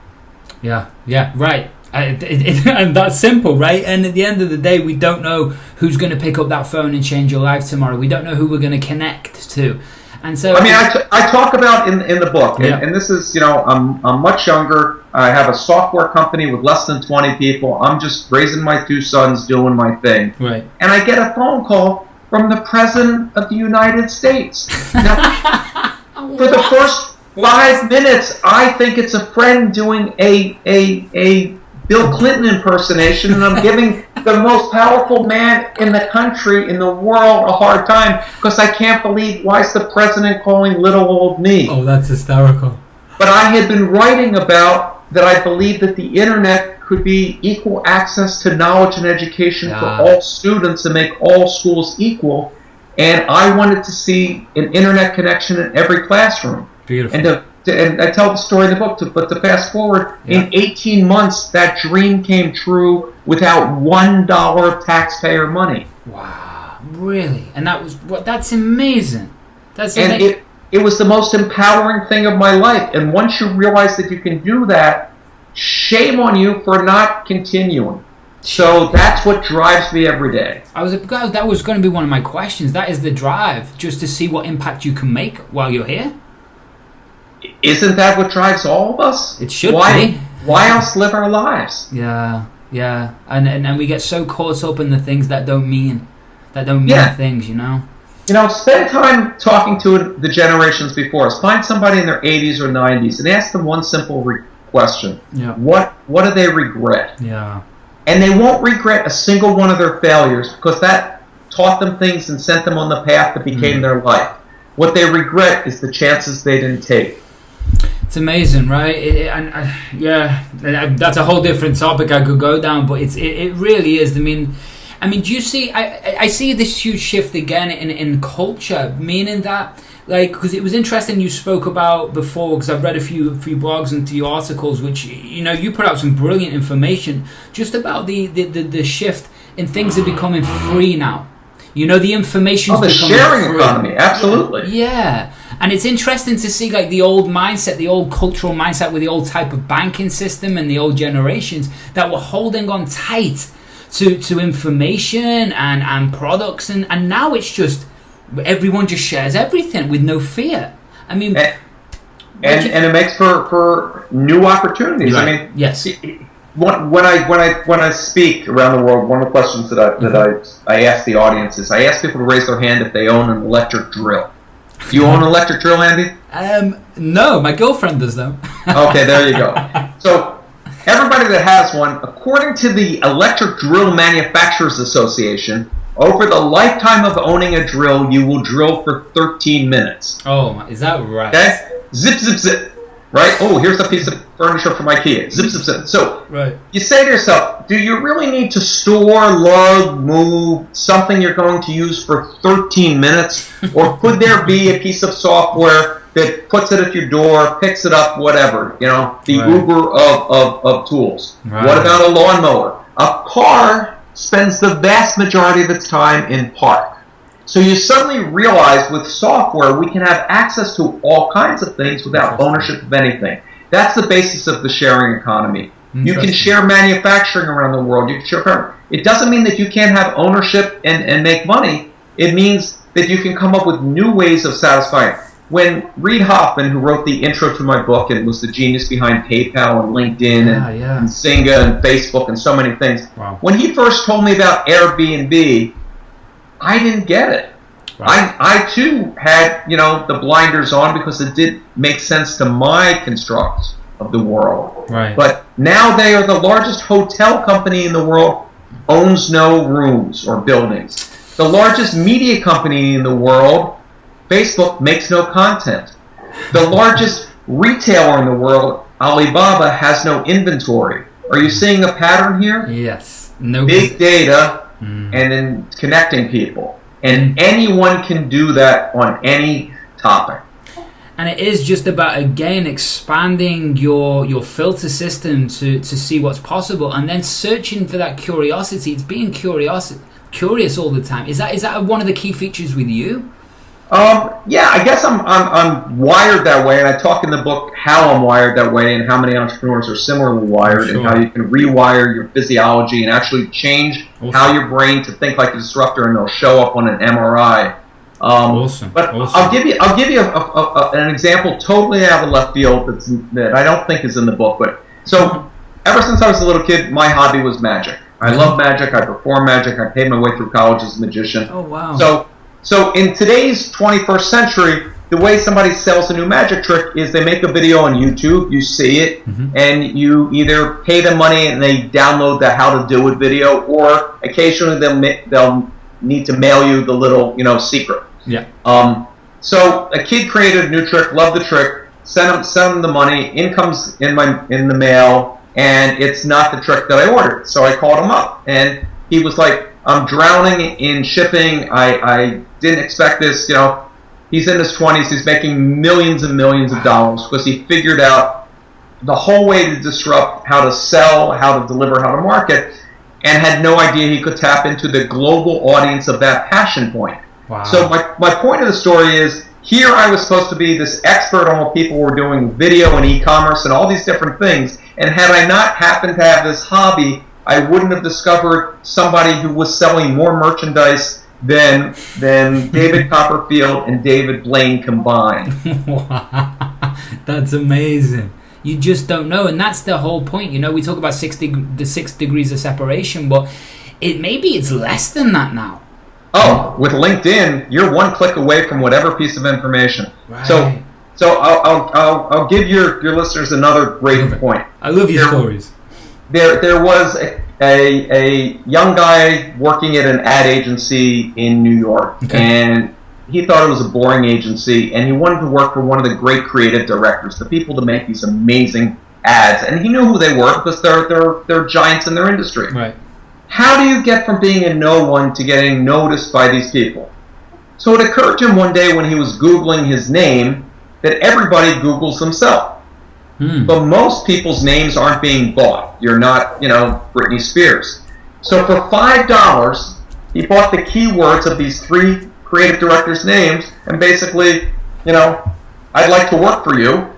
Yeah, right. And that's simple, right? And at the end of the day, we don't know who's going to pick up that phone and change your life tomorrow. We don't know who we're going to connect to. And so, I mean, I talk about in the book, and this is, you know, I'm much younger. I have a software company with less than 20 people. I'm just raising my 2 sons, doing my thing. Right. And I get a phone call from the President of the United States. Now, for the first 5 minutes, I think it's a friend doing a Bill Clinton impersonation, and I'm giving the most powerful man in the country, in the world, a hard time because I can't believe why is the president calling little old me. Oh, that's hysterical. But I had been writing about that I believe that the internet could be equal access to knowledge and education for all students and make all schools equal, and I wanted to see an internet connection in every classroom. Beautiful. And I tell the story in the book, but to fast forward, in 18 months, that dream came true without $1 of taxpayer money. Wow, really? And that's amazing. And it was the most empowering thing of my life. And once you realize that you can do that, shame on you for not continuing. So that's what drives me every day. That was going to be one of my questions. That is the drive, just to see what impact you can make while you're here. Isn't that what drives all of us? It should be. Why else live our lives? Yeah. And we get so caught up in the things that don't mean things, you know? You know, spend time talking to the generations before us. Find somebody in their 80s or 90s and ask them one simple question. Yeah. What do they regret? Yeah. And they won't regret a single one of their failures because that taught them things and sent them on the path that became their life. What they regret is the chances they didn't take. It's amazing, right? That's a whole different topic I could go down, but it really is. I mean, do you see? I see this huge shift again in culture, meaning that, like, because it was interesting you spoke about before, because I've read a few blogs and few articles, which, you know, you put out some brilliant information just about the shift in things are becoming free now. You know, the information's the becoming sharing free. economy, absolutely. Yeah. And it's interesting to see like the old mindset, the old cultural mindset with the old type of banking system and the old generations that were holding on tight to information and products, and now it's just everyone just shares everything with no fear. I mean, and it makes for new opportunities. Right. I mean, yes. When I speak around the world, one of the questions that I ask the audience is I ask people to raise their hand if they own an electric drill. Do you own an electric drill, Andy? No, my girlfriend does though. Okay, there you go. So everybody that has one, according to the Electric Drill Manufacturers Association, over the lifetime of owning a drill, you will drill for 13 minutes. Oh, is that right? Okay? Zip, zip, zip. Right? Oh, here's a piece of furniture from IKEA. Zip, zip, zip. So right. You say to yourself, do you really need to store, lug, move something you're going to use for 13 minutes? Or could there be a piece of software that puts it at your door, picks it up, whatever? You know, the right. Uber of tools. Right. What about a lawnmower? A car spends the vast majority of its time in park. So you suddenly realize with software we can have access to all kinds of things without ownership of anything. That's the basis of the sharing economy. You can share manufacturing around the world. You can share. It doesn't mean that you can't have ownership and make money. It means that you can come up with new ways of satisfying. When Reid Hoffman, who wrote the intro to my book and was the genius behind PayPal and LinkedIn and Zynga and Facebook and so many things, when he first told me about Airbnb, I didn't get it. Right. I too had, the blinders on because it did make sense to my construct of the world. Right. But now they are the largest hotel company in the world, owns no rooms or buildings. The largest media company in the world, Facebook, makes no content. The largest retailer in the world, Alibaba, has no inventory. Are you seeing a pattern here? Yes. No. Big data and then connecting people. And anyone can do that on any topic. And it is just about, again, expanding your filter system to see what's possible, and then searching for that curiosity. It's being curious all the time. Is that one of the key features with you? Yeah, I guess I'm wired that way, and I talk in the book how I'm wired that way and how many entrepreneurs are similarly wired, and how you can rewire your physiology and actually change how your brain to think like a disruptor, and it'll show up on an MRI. But I'll give you an example totally out of left field that I don't think is in the book. But so ever since I was a little kid, my hobby was magic. I love magic. I perform magic. I paid my way through college as a magician. Oh wow! So in today's 21st century, the way somebody sells a new magic trick is they make a video on YouTube, you see it, and you either pay them money and they download the how to do it video, or occasionally they'll need to mail you the little secret. Yeah. So a kid created a new trick, loved the trick, sent him the money, income's in the mail, and it's not the trick that I ordered. So I called him up, and he was like, I'm drowning in shipping. I didn't expect this. He's in his 20s. He's making millions and millions of dollars because he figured out the whole way to disrupt how to sell, how to deliver, how to market, and had no idea he could tap into the global audience of that passion point. Wow. So my point of the story is, here I was supposed to be this expert on what people were doing, video and e-commerce and all these different things, and had I not happened to have this hobby, I wouldn't have discovered somebody who was selling more merchandise than David Copperfield and David Blaine combined. Wow. That's amazing. You just don't know, and that's the whole point. We talk about the 6 degrees of separation, but maybe it's less than that now. Oh, with LinkedIn, you're one click away from whatever piece of information. Right. So I'll give your listeners another great point. I love your stories. There was a young guy working at an ad agency in New York, and he thought it was a boring agency, and he wanted to work for one of the great creative directors, the people to make these amazing ads, and he knew who they were because they're giants in their industry. Right. How do you get from being a no one to getting noticed by these people? So it occurred to him one day when he was Googling his name that everybody Googles themselves. But most people's names aren't being bought. You're not, Britney Spears. So for $5, he bought the keywords of these 3 creative directors' names and basically I'd like to work for you.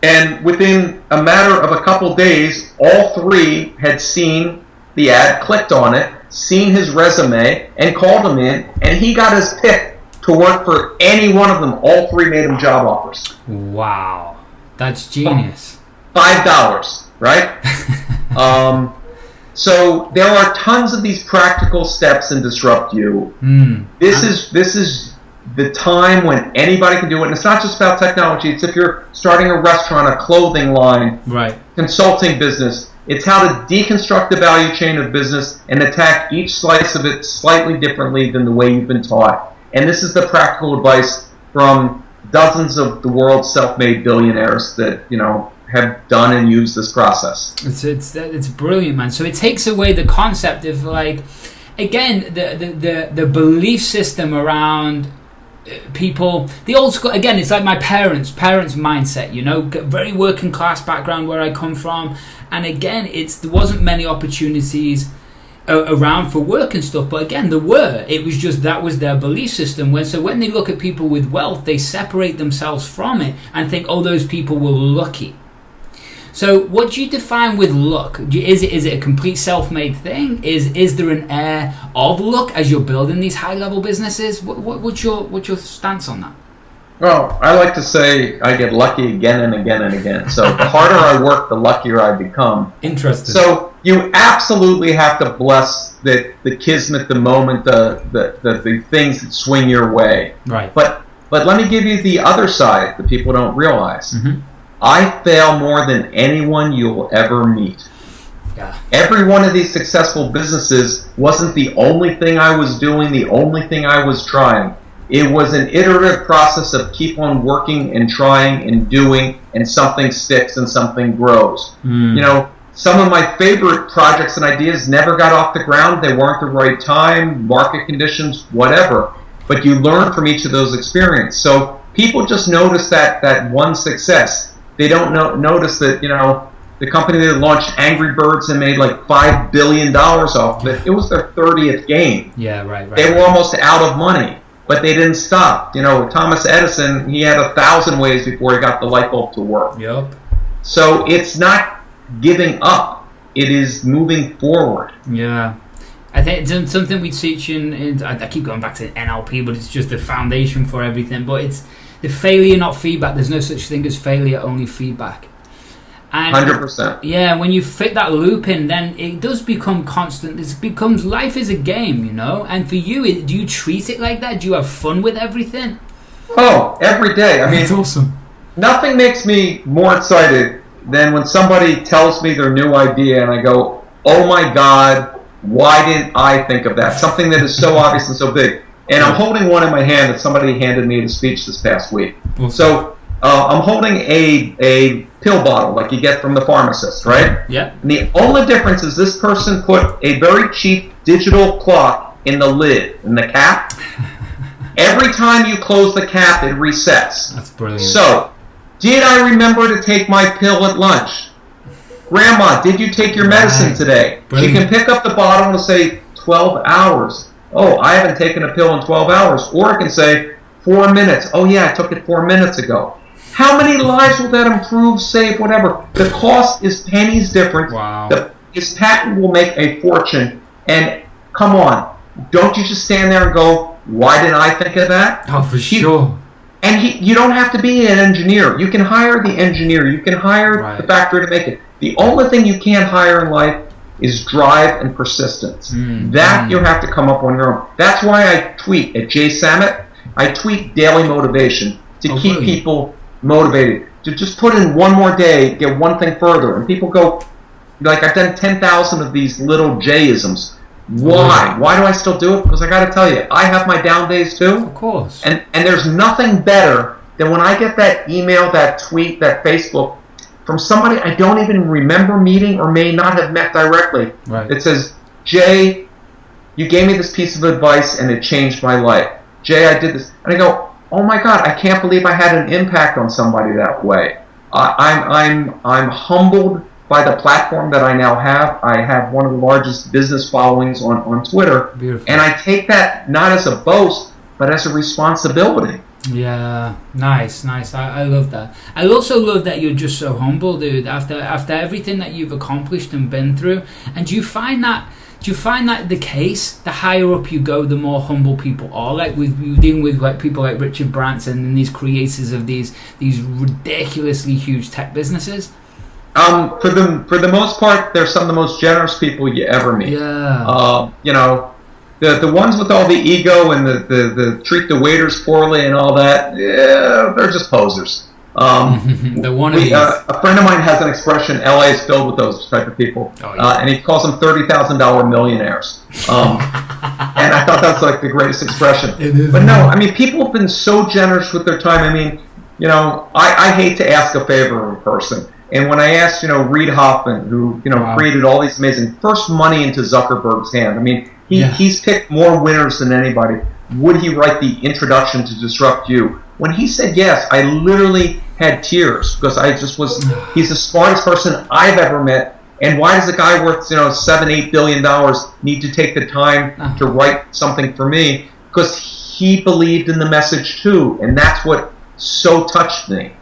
And within a matter of a couple days, all three had seen the ad, clicked on it, seen his resume, and called him in, and he got his pick to work for any one of them. All three made him job offers. Wow. That's genius. $5, right? So there are tons of these practical steps in Disrupt You. This is the time when anybody can do it. And it's not just about technology. It's if you're starting a restaurant, a clothing line, right, consulting business. It's how to deconstruct the value chain of business and attack each slice of it slightly differently than the way you've been taught. And this is the practical advice from dozens of the world's self-made billionaires that, have done and used this process. It's brilliant, man. So it takes away the concept of, like, again, the belief system around people, the old school. Again, it's like my parents' mindset. Very working class background where I come from, and again, there wasn't many opportunities around for work and stuff, but again, there were. It was just that was their belief system. When they look at people with wealth, they separate themselves from it and think, oh, those people were lucky. So what do you define with luck? Is it a complete self-made thing? Is there an air of luck as you're building these high-level businesses? What's your stance on that? Well, I like to say I get lucky again and again and again. So the harder I work, the luckier I become. Interesting. So you absolutely have to bless the kismet, the moment, the things that swing your way. Right. But let me give you the other side that people don't realize. Mm-hmm. I fail more than anyone you'll ever meet. Yeah. Every one of these successful businesses wasn't the only thing I was doing, the only thing I was trying. It was an iterative process of keep on working and trying and doing, and something sticks and something grows. Some of my favorite projects and ideas never got off the ground. They weren't the right time, market conditions, whatever. But you learn from each of those experiences. So people just notice that one success. They don't notice that, the company that launched Angry Birds and made like $5 billion off of it. It was their 30th game. Yeah, right. They were almost out of money, but they didn't stop. Thomas Edison, he had 1,000 ways before he got the light bulb to work. Yep. So it's not giving up. It is moving forward. Yeah. I think it's something we teach in I keep going back to NLP, but it's just the foundation for everything. But it's the failure, not feedback. There's no such thing as failure, only feedback. And 100%. Yeah, when you fit that loop in, then it does become constant. It becomes, life is a game, And for you, do you treat it like that? Do you have fun with everything? Oh, every day. I mean, it's awesome. Nothing makes me more excited than when somebody tells me their new idea and I go, oh my God, why didn't I think of that? Something that is so obvious and so big. And I'm holding one in my hand that somebody handed me at a speech this past week. Awesome. So I'm holding a pill bottle like you get from the pharmacist, right? Yeah. And the only difference is this person put a very cheap digital clock in the lid, in the cap. Every time you close the cap, it resets. That's brilliant. So, did I remember to take my pill at lunch? Grandma, did you take your medicine today? Brilliant. She can pick up the bottle and say 12 hours. Oh, I haven't taken a pill in 12 hours. Or it can say 4 minutes. Oh yeah, I took it 4 minutes ago. How many lives will that improve, save, whatever? The cost is pennies different. Wow. His patent will make a fortune. And come on, don't you just stand there and go, why didn't I think of that? Oh, for sure. And you don't have to be an engineer. You can hire the engineer. You can hire the factory to make it. The only thing you can't hire in life is drive and persistence. That you have to come up on your own. That's why I tweet at Samit. I tweet daily motivation to keep people motivated. To just put in one more day, get one thing further. And people go, like, I've done 10,000 of these little J-isms. Why? Why do I still do it? Because I got to tell you, I have my down days too. Of course. And there's nothing better than when I get that email, that tweet, that Facebook from somebody I don't even remember meeting or may not have met directly. Right. It says, Jay, you gave me this piece of advice and it changed my life. Jay, I did this. And I go, oh my God, I can't believe I had an impact on somebody that way. I'm humbled by the platform that I now have. I have one of the largest business followings on Twitter. Beautiful. And I take that not as a boast, but as a responsibility. Yeah, nice. I love that. I also love that you're just so humble, dude. After everything that you've accomplished and been through, and do you find that the case? The higher up you go, the more humble people are. Like with you dealing with like people like Richard Branson and these creators of these ridiculously huge tech businesses. For the most part, they're some of the most generous people you ever meet. Yeah. The ones with all the ego and the treat the waiters poorly and all that, yeah, they're just posers. A friend of mine has an expression, LA is filled with those type of people. Oh, yeah. And he calls them $30,000 millionaires. And I thought that's like the greatest expression. It is. But no, I mean, people have been so generous with their time. I mean, I hate to ask a favor of a person. And when I asked, Reid Hoffman, who, created all these amazing, first money into Zuckerberg's hand. I mean, he's picked more winners than anybody. Would he write the introduction to Disrupt You? When he said yes, I literally had tears because he's the smartest person I've ever met. And why does a guy worth, $7-8 billion need to take the time to write something for me? Because he believed in the message too. And that's what so touched me.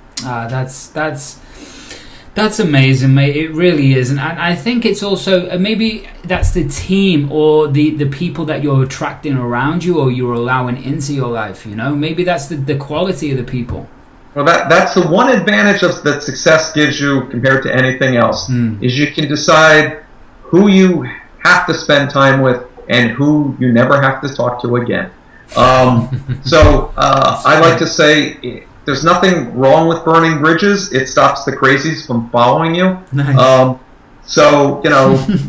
That's amazing, mate. It really is. And I think it's also, maybe that's the team or the people that you're attracting around you or you're allowing into your life, Maybe that's the quality of the people. Well, that's the one advantage that success gives you compared to anything else, is you can decide who you have to spend time with and who you never have to talk to again. I like to say, there's nothing wrong with burning bridges. It stops the crazies from following you. Nice.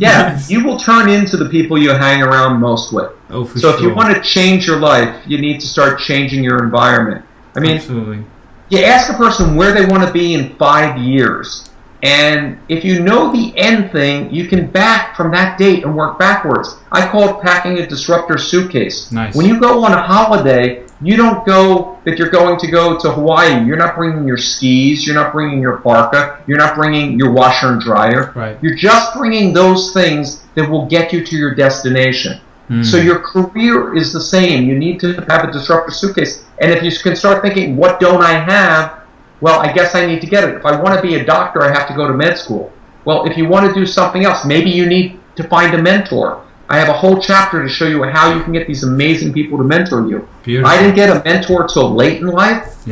Nice. You will turn into the people you hang around most with. Oh, for so sure. if you want to change your life, you need to start changing your environment. I mean, absolutely. You ask a person where they want to be in 5 years, and if you know the end thing, you can back from that date and work backwards. I call it packing a disruptor suitcase. Nice. When you go on a holiday, you don't go that you're going to go to Hawaii. You're not bringing your skis. You're not bringing your parka. You're not bringing your washer and dryer. Right. You're just bringing those things that will get you to your destination. So your career is the same. You need to have a disruptor suitcase. And if you can start thinking, what don't I have? Well, I guess I need to get it. If I want to be a doctor, I have to go to med school. Well, if you want to do something else, maybe you need to find a mentor. I have a whole chapter to show you how you can get these amazing people to mentor you. Beautiful. I didn't get a mentor till late in life,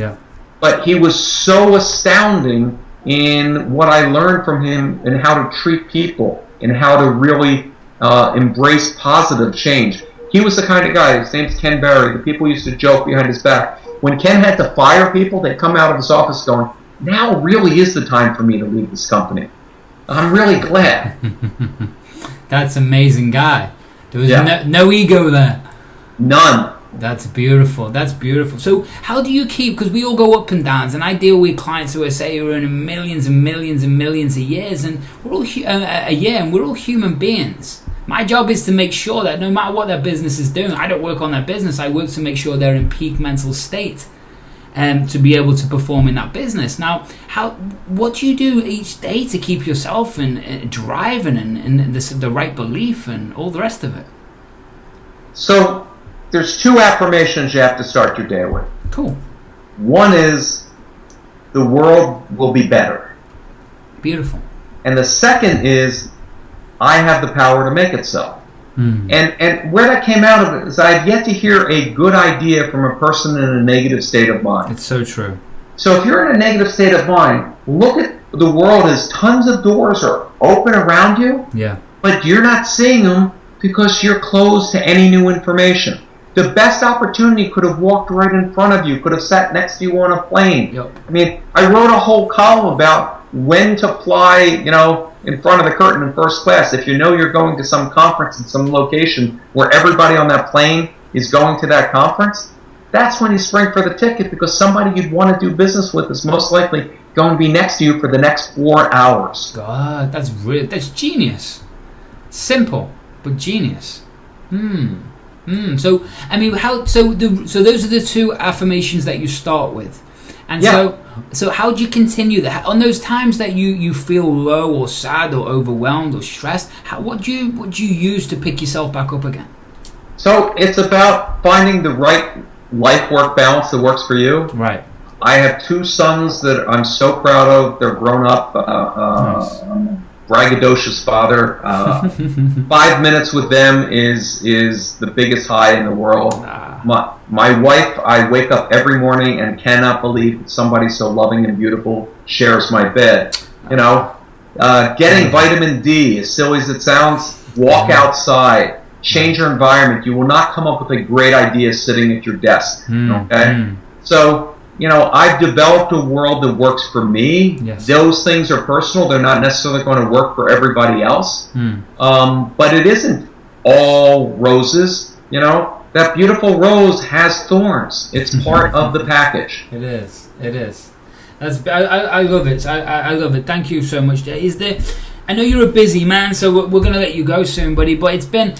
but he was so astounding in what I learned from him and how to treat people and how to really embrace positive change. He was the kind of guy, his name's Ken Berry, the people used to joke behind his back. When Ken had to fire people, they'd come out of his office going, now really is the time for me to leave this company. I'm really glad. That's amazing guy. There was no ego there. None. That's beautiful. So how do you keep, because we all go up and downs, and I deal with clients who are earning millions and millions and millions a year, and we're all human beings. My job is to make sure that no matter what their business is doing, I don't work on their business, I work to make sure they're in peak mental state to be able to perform in that business. Now, what do you do each day to keep yourself and driving and the right belief and all the rest of it? So there's 2 affirmations you have to start your day with. Cool. One is, the world will be better. Beautiful. And the second is, I have the power to make it so. And where that came out of it is I've yet to hear a good idea from a person in a negative state of mind. It's so true. So if you're in a negative state of mind, look at the world as tons of doors are open around you, but you're not seeing them because you're closed to any new information. The best opportunity could have walked right in front of you, could have sat next to you on a plane. I mean, I wrote a whole column about when to fly, in front of the curtain in first class. If you know you're going to some conference in some location where everybody on that plane is going to that conference, that's when you spring for the ticket, because somebody you'd want to do business with is most likely going to be next to you for the next 4 hours. God, that's genius. Simple, but genius. So, I mean, so those are the 2 affirmations that you start with. And so how do you continue that? On those times that you feel low or sad or overwhelmed or stressed, what do you use to pick yourself back up again? So it's about finding the right life-work balance that works for you. Right. I have 2 sons that I'm so proud of. They're grown up. Nice. Braggadocious father. 5 minutes with them is the biggest high in the world. My wife, I wake up every morning and cannot believe that somebody so loving and beautiful shares my bed. You know, getting vitamin D, as silly as it sounds, walk outside, change your environment. You will not come up with a great idea sitting at your desk. Okay? So, you know, I've developed a world that works for me. Yes. Those things are personal. They're not necessarily going to work for everybody else. But it isn't all roses. You know, that beautiful rose has thorns. It's part of the package. It is. I love it. I love it. Thank you so much. I know you're a busy man, so we're going to let you go soon, buddy. But it's been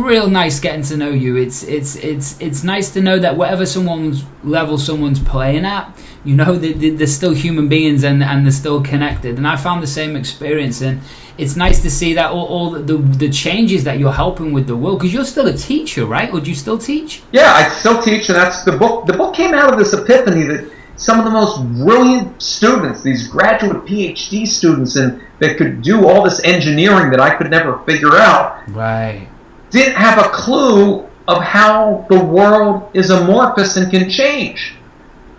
real nice getting to know you. It's nice to know that whatever someone's level someone's playing at, you know, they're still human beings and they're still connected. And I found the same experience, and it's nice to see that all the changes that you're helping with the world, because you're still a teacher, right? Or do you still teach? Yeah, I still teach, and that's the book. The book came out of this epiphany that some of the most brilliant students, these graduate PhD students, and that could do all this engineering that I could never figure out, right, didn't have a clue of how the world is amorphous and can change.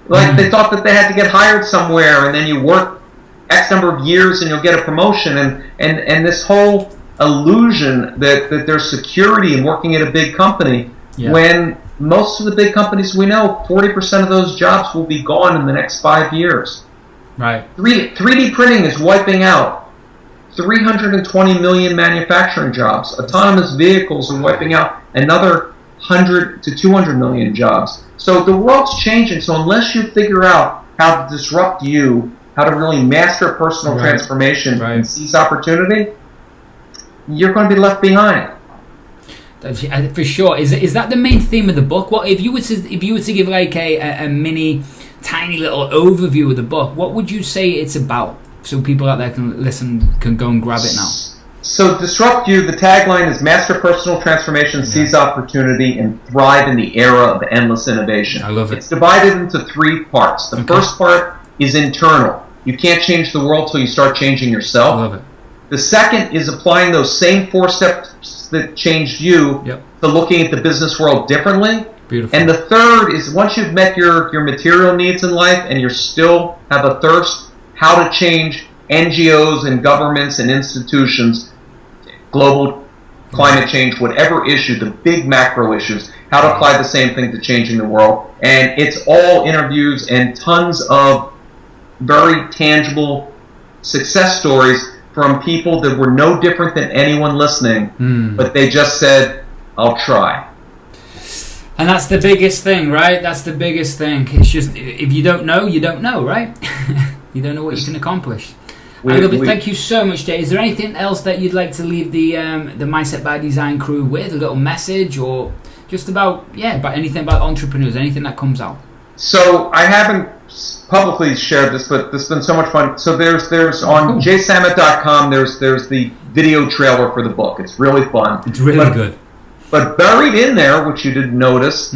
Like they thought that they had to get hired somewhere, and then you work X number of years and you'll get a promotion, and this whole illusion that there's security in working at a big company, when most of the big companies we know, 40% of those jobs will be gone in the next 5 years. Right. 3D printing is wiping out 320 million manufacturing jobs. Autonomous vehicles are wiping out another 100 to 200 million jobs. So the world's changing. So unless you figure out how to disrupt you, how to really master personal transformation and seize opportunity, you're going to be left behind. For sure. Is that the main theme of the book? What if you were to give like a mini, tiny little overview of the book? What would you say it's about, so people out there can listen, can go and grab it now? So Disrupt You, the tagline is master personal transformation, seize opportunity, and thrive in the era of endless innovation. I love it. It's divided into 3 parts. The first part is internal. You can't change the world till you start changing yourself. I love it. The second is applying those same 4 steps that changed you to looking at the business world differently. Beautiful. And the third is, once you've met your material needs in life and you still have a thirst, how to change NGOs and governments and institutions, global climate change, whatever issue, the big macro issues, how to apply the same thing to changing the world. And it's all interviews and tons of very tangible success stories from people that were no different than anyone listening, but they just said, I'll try. And that's the biggest thing, right? That's the biggest thing. It's just, if you don't know, you don't know, right? You don't know what you can accomplish. I love it. Thank you so much, Jay. Is there anything else that you'd like to leave the Mindset by Design crew with? A little message, or just about anything about entrepreneurs, anything that comes out? So I haven't publicly shared this, but this has been so much fun. So there's on jsamit.com, there's the video trailer for the book. It's really fun. It's really good. But buried in there, which you didn't notice,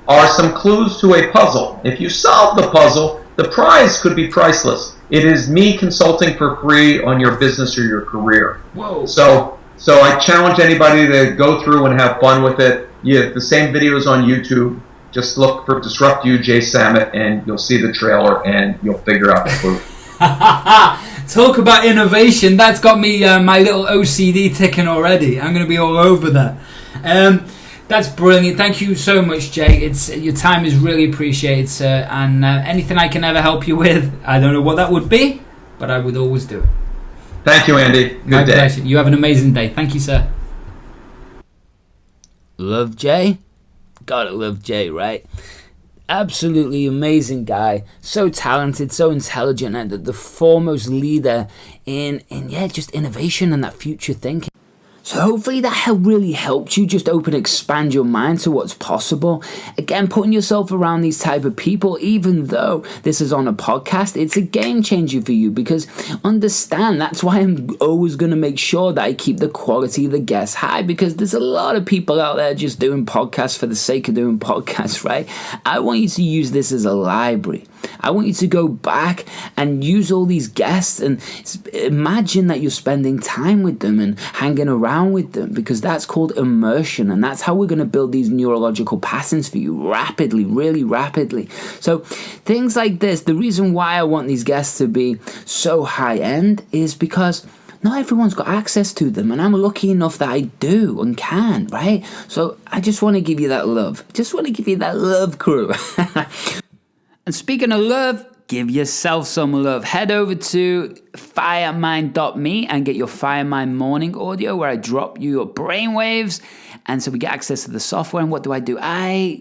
are some clues to a puzzle. If you solve the puzzle, the prize could be priceless. It is me consulting for free on your business or your career. Whoa. So I challenge anybody to go through and have fun with it. The same videos on YouTube. Just look for Disrupt You, Jay Samit, and you'll see the trailer, and you'll figure out the clue. Talk about innovation. That's got me my little OCD ticking already. I'm going to be all over that. That's brilliant. Thank you so much, Jay. Your time is really appreciated, sir. And anything I can ever help you with, I don't know what that would be, but I would always do it. Thank you, Andy. Good My day. pleasure. You have an amazing day. Thank you, sir. Love Jay? Gotta love Jay, right? Absolutely amazing guy. So talented, so intelligent, and the foremost leader in just innovation and that future thinking. So hopefully that really helped you just expand your mind to what's possible. Again, putting yourself around these type of people, even though this is on a podcast, it's a game changer for you, because understand, that's why I'm always going to make sure that I keep the quality of the guests high, because there's a lot of people out there just doing podcasts for the sake of doing podcasts, right? I want you to use this as a library. I want you to go back and use all these guests and imagine that you're spending time with them and hanging around with them, because that's called immersion, and that's how we're going to build these neurological patterns for you rapidly, really rapidly. So things like this, the reason why I want these guests to be so high end is because not everyone's got access to them, and I'm lucky enough that I do and can, right? So I just want to give you that love. Just want to give you that love, crew. And speaking of love, give yourself some love. Head over to FireMind.me and get your FireMind morning audio, where I drop you your brainwaves. And so we get access to the software. And what do? I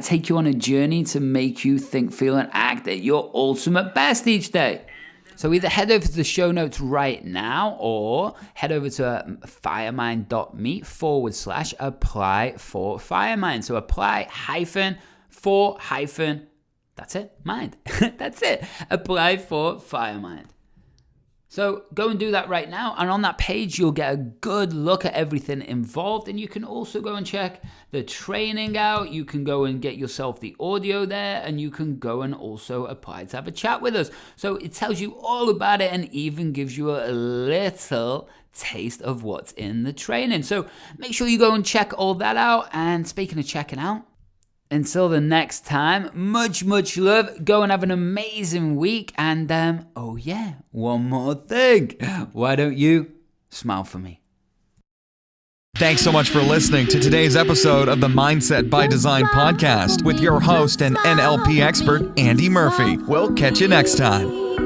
take you on a journey to make you think, feel, and act at your ultimate best each day. So either head over to the show notes right now, or head over to firemind.me/apply for FireMind. So apply -for- that's it, mind. That's it. Apply for FireMind. So go and do that right now. And on that page, you'll get a good look at everything involved. And you can also go and check the training out. You can go and get yourself the audio there. And you can go and also apply to have a chat with us. So it tells you all about it and even gives you a little taste of what's in the training. So make sure you go and check all that out. And speaking of checking out, until the next time, much, much love. Go and have an amazing week. And, one more thing. Why don't you smile for me? Thanks so much for listening to today's episode of the Mindset by Design podcast with your host and NLP expert, Andy Murphy. We'll catch you next time.